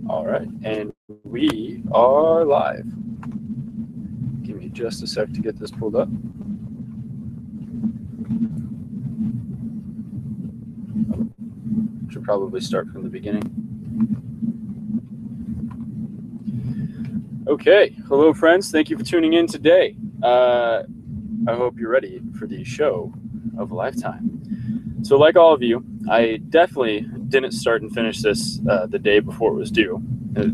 All right, and we are live. Give me just a sec to get this pulled up. Should probably start from the beginning. Okay, hello friends. Thank you for tuning in today. I hope you're ready for the show of a lifetime. So like all of you, I definitely didn't start and finish this the day before it was due.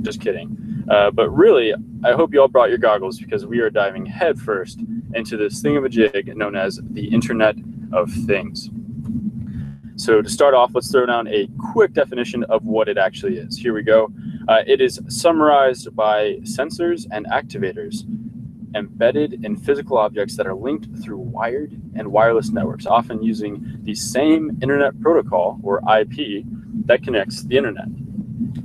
Just kidding. But really, I hope you all brought your goggles because we are diving headfirst into this thingamajig known as the Internet of Things. So to start off, let's throw down a quick definition of what it actually is. Here we go. It is summarized by sensors and activators embedded in physical objects that are linked through wired and wireless networks, often using the same internet protocol, or IP, that connects the internet.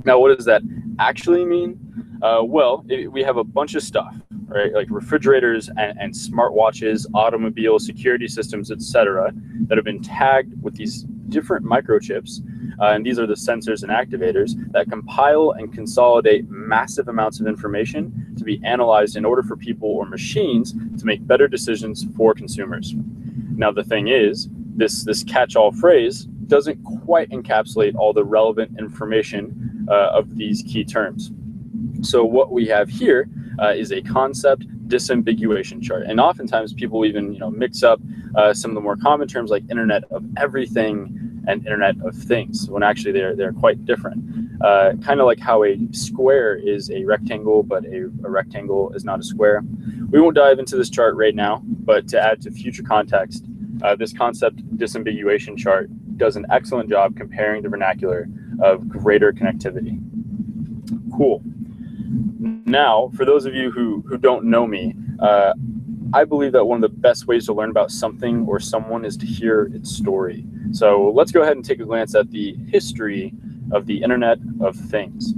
Now, what does that actually mean? We have a bunch of stuff, right? Like refrigerators and smartwatches, automobile security systems, etc., that have been tagged with these different microchips, and these are the sensors and activators that compile and consolidate massive amounts of information to be analyzed in order for people or machines to make better decisions for consumers. Now, the thing is, this catch-all phrase doesn't quite encapsulate all the relevant information of these key terms. So what we have here is a concept disambiguation chart, and oftentimes people even mix up some of the more common terms like Internet of Everything and Internet of Things, when actually they're quite different. Kind of like how a square is a rectangle, but a rectangle is not a square. We won't dive into this chart right now, but to add to future context, this concept disambiguation chart does an excellent job comparing the vernacular of greater connectivity. Cool. Now, for those of you who don't know me, I believe that one of the best ways to learn about something or someone is to hear its story. So let's go ahead and take a glance at the history of the Internet of Things.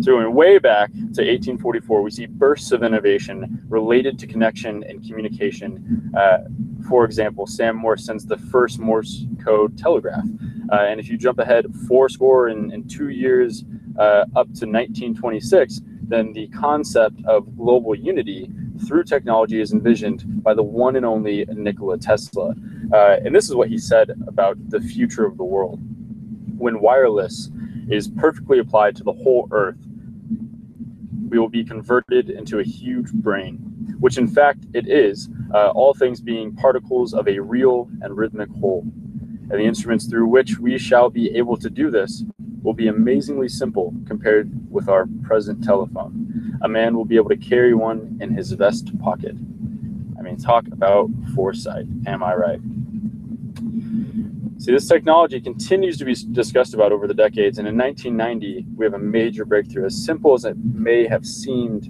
So going way back to 1844, we see bursts of innovation related to connection and communication. For example, Sam Morse sends the first Morse code telegraph. And if you jump ahead 4 and 2 years up to 1926, then the concept of global unity through technology is envisioned by the one and only Nikola Tesla. And this is what he said about the future of the world. When wireless is perfectly applied to the whole Earth, we will be converted into a huge brain, which in fact it is, all things being particles of a real and rhythmic whole. And the instruments through which we shall be able to do this will be amazingly simple compared with our present telephone. A man will be able to carry one in his vest pocket. I mean, talk about foresight, am I right? See, this technology continues to be discussed about over the decades, and in 1990, we have a major breakthrough. As simple as it may have seemed,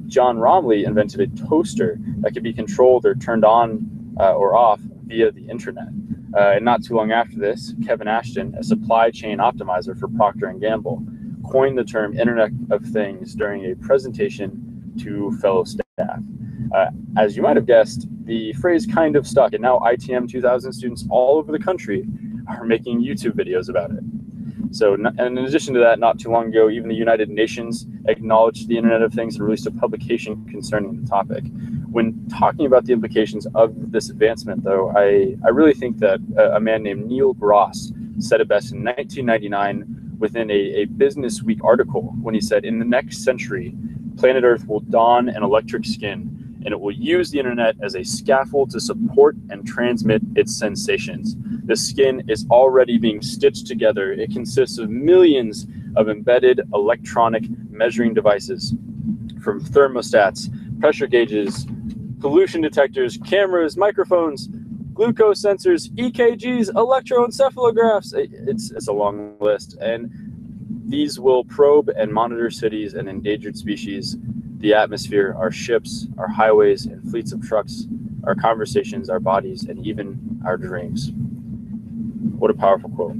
John Romley invented a toaster that could be controlled or turned on or off via the internet. And not too long after this, Kevin Ashton, a supply chain optimizer for Procter & Gamble, coined the term Internet of Things during a presentation to fellow staff. As you might have guessed, the phrase kind of stuck, and now ITM 2000 students all over the country are making YouTube videos about it. So, and in addition to that, not too long ago, even the United Nations acknowledged the Internet of Things and released a publication concerning the topic. When talking about the implications of this advancement, though, I really think that a man named Neil Gross said it best in 1999 within a Business Week article when he said, in the next century, planet Earth will don an electric skin, and it will use the internet as a scaffold to support and transmit its sensations. The skin is already being stitched together. It consists of millions of embedded electronic measuring devices, from thermostats, pressure gauges, pollution detectors, cameras, microphones, glucose sensors, EKGs, electroencephalographs. It's a long list. And these will probe and monitor cities and endangered species, the atmosphere, our ships, our highways and fleets of trucks, our conversations, our bodies, and even our dreams. What a powerful quote.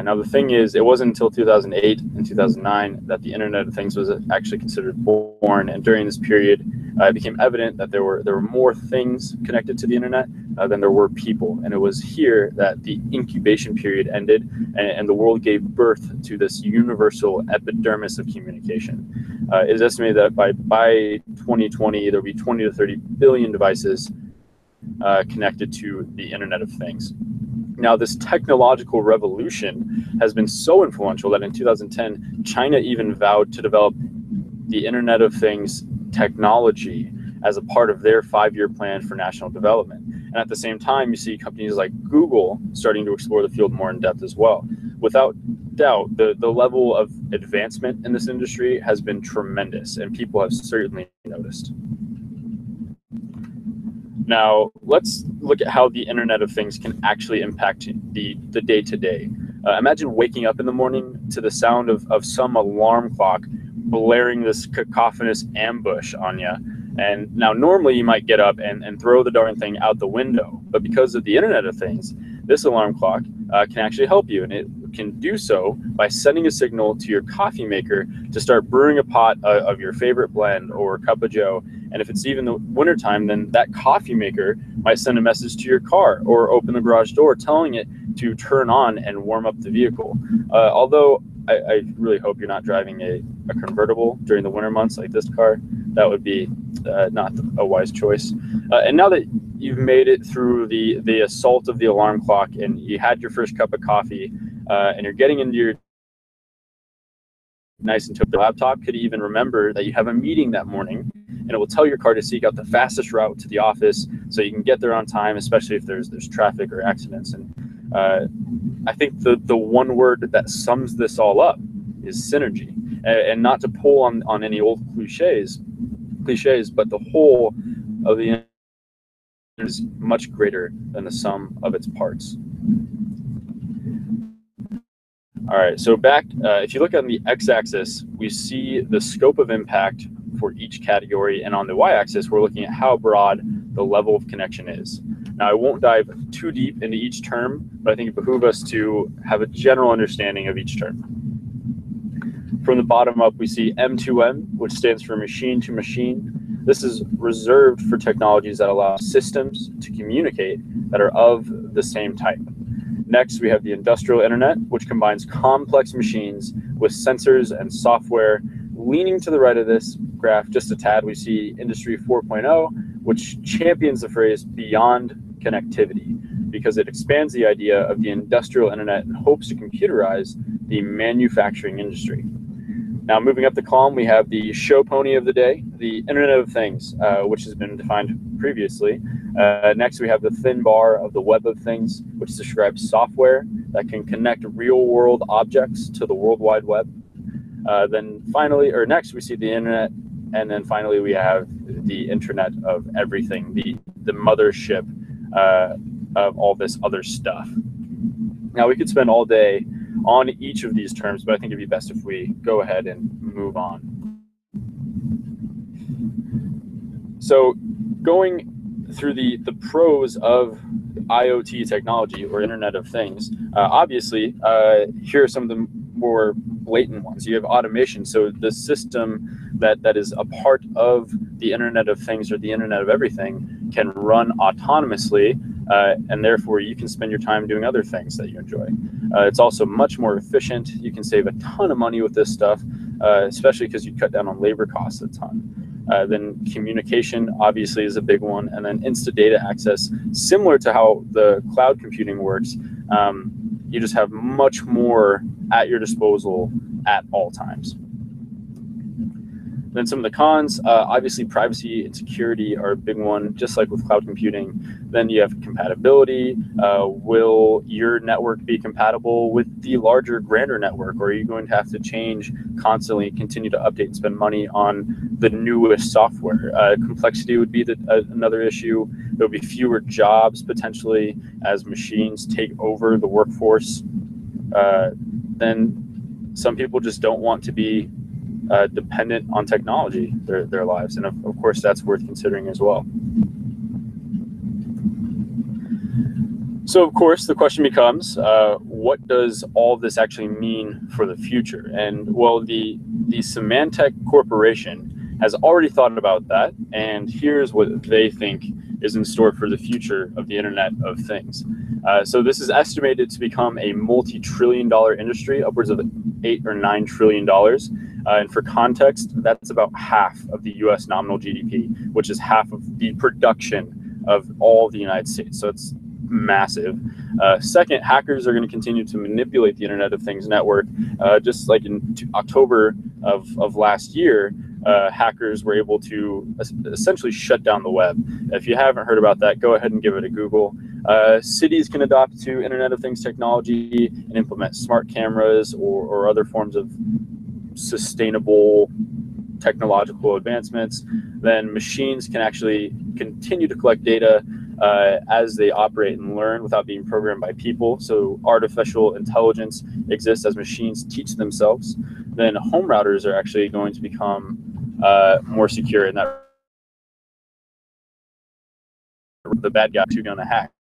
Now, the thing is, it wasn't until 2008 and 2009 that the Internet of Things was actually considered born. And during this period, it became evident that there were more things connected to the internet than there were people. And it was here that the incubation period ended, and the world gave birth to this universal epidermis of communication. It is estimated that by 2020, there'll be 20 to 30 billion devices connected to the Internet of Things. Now, this technological revolution has been so influential that in 2010, China even vowed to develop the Internet of Things technology as a part of their 5-year plan for national development. And at the same time, you see companies like Google starting to explore the field more in depth as well. Without doubt, the level of advancement in this industry has been tremendous, and people have certainly noticed. Now, let's look at how the Internet of Things can actually impact the day-to-day. Imagine waking up in the morning to the sound of some alarm clock blaring this cacophonous ambush on you. And now normally you might get up and throw the darn thing out the window. But because of the Internet of Things, this alarm clock can actually help you. And it can do so by sending a signal to your coffee maker to start brewing a pot of your favorite blend or cup of joe. And if it's even the wintertime, then that coffee maker might send a message to your car or open the garage door telling it to turn on and warm up the vehicle. Although I really hope you're not driving a convertible during the winter months like this car. That would be not a wise choice. And now that you've made it through the assault of the alarm clock and you had your first cup of coffee and you're getting into your nice and toasty laptop, could even remember that you have a meeting that morning, and it will tell your car to seek out the fastest route to the office so you can get there on time, especially if there's traffic or accidents. And I think the one word that sums this all up is synergy, and not to pull on any old cliches, but the whole of the internet is much greater than the sum of its parts. All right, so back, if you look on the x-axis, we see the scope of impact for each category, and on the y-axis, we're looking at how broad the level of connection is. Now, I won't dive too deep into each term, but I think it behooves us to have a general understanding of each term. From the bottom up, we see M2M, which stands for machine to machine. This is reserved for technologies that allow systems to communicate that are of the same type. Next, we have the industrial internet, which combines complex machines with sensors and software. Leaning to the right of this graph just a tad, we see Industry 4.0, which champions the phrase beyond connectivity because it expands the idea of the industrial internet and hopes to computerize the manufacturing industry. Now, moving up the column, we have the show pony of the day, the Internet of Things, which has been defined previously. Next, we have the thin bar of the Web of Things, which describes software that can connect real-world objects to the World Wide Web. Next, we see the Internet, and then finally we have the Internet of Everything, the mothership of all this other stuff. Now, we could spend all day on each of these terms, but I think it'd be best if we go ahead and move on. So going through the pros of IoT technology or Internet of Things, obviously, here are some of the more blatant ones. You have automation, so the system that is a part of the Internet of Things or the Internet of Everything can run autonomously, and therefore you can spend your time doing other things that you enjoy. It's also much more efficient. You can save a ton of money with this stuff, especially because you cut down on labor costs a ton. Then communication obviously is a big one, and then instant data access, similar to how the cloud computing works. You just have much more at your disposal at all times. Then some of the cons, obviously privacy and security are a big one, just like with cloud computing. Then you have compatibility. Will your network be compatible with the larger, grander network, or are you going to have to change constantly, continue to update and spend money on the newest software? Complexity would be another issue. There'll be fewer jobs potentially as machines take over the workforce. Then some people just don't want to be dependent on technology their lives, and of course that's worth considering as well. So of course the question becomes, what does all this actually mean for the future? And well, the Symantec Corporation has already thought about that, and here's what they think is in store for the future of the Internet of Things. So this is estimated to become a multi-trillion-dollar industry, upwards of $8 or $9 trillion. And for context, that's about half of the U.S. nominal GDP, which is half of the production of all the United States. So it's massive. Second, hackers are going to continue to manipulate the Internet of Things network. Just like in October of last year, hackers were able to essentially shut down the web. If you haven't heard about that, go ahead and give it a Google. Cities can adopt to Internet of Things technology and implement smart cameras or other forms of sustainable technological advancements. Then machines can actually continue to collect data as they operate and learn without being programmed by people. So artificial intelligence exists as machines teach themselves. Then home routers are actually going to become more secure, and that the bad guys who are going to hack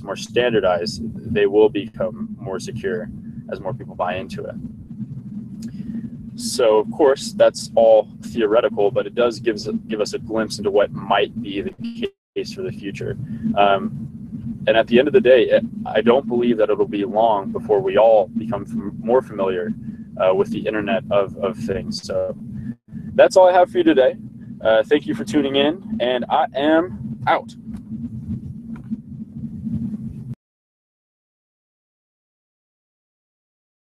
more standardized, they will become more secure as more people buy into it. So of course that's all theoretical, but it does give us a glimpse into what might be the case for the future. And at the end of the day, I don't believe that it'll be long before we all become more familiar with the Internet of Things. So that's all I have for you today. Thank you for tuning in, and I am out.